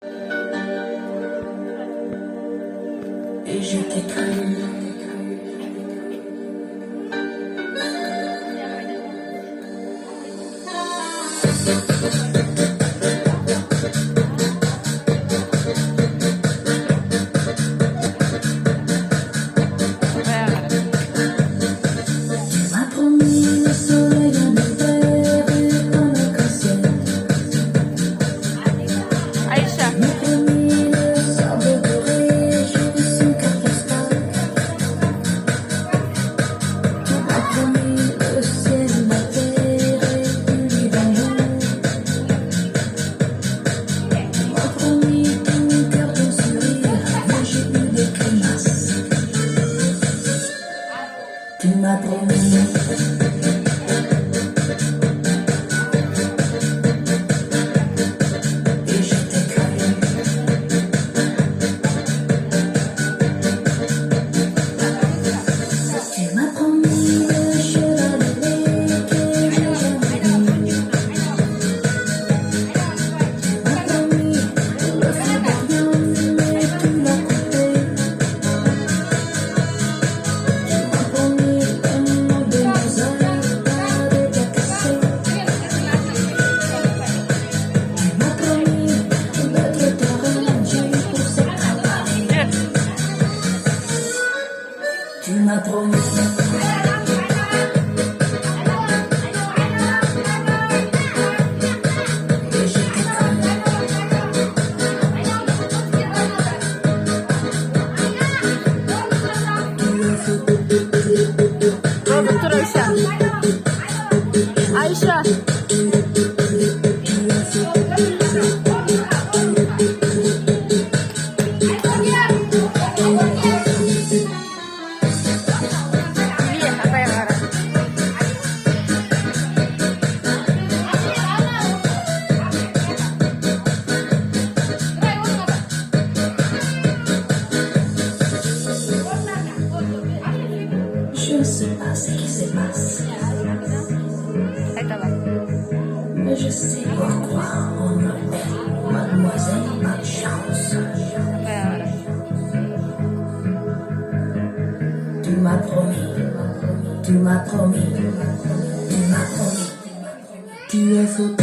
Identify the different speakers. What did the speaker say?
Speaker 1: Et j'étais cru. Tu m'as promis. Et j'étais cru. Tu m'as promis le chevalet que j'ai jamais vu. Tu m'as promis le feu d'Ariane, mais tu l'as coupé. Tu m'as promis un mot de Mozart, pas de cassé. Tu m'as promis d'être t'arranger pour cette travail. Tu m'as promis. Et j'étais cru.
Speaker 2: Doktor Ayşe. Ayşe. Iya, apa yang ada?
Speaker 1: Je ne sais pas ce qui se passe,
Speaker 2: Это lah.
Speaker 1: mais je sais pourquoi on m'appelle Mademoiselle Malchance.
Speaker 2: Apa yang ada?
Speaker 1: Tu m'as promis, tu m'as promis, tu m'as promis. Tu es fou.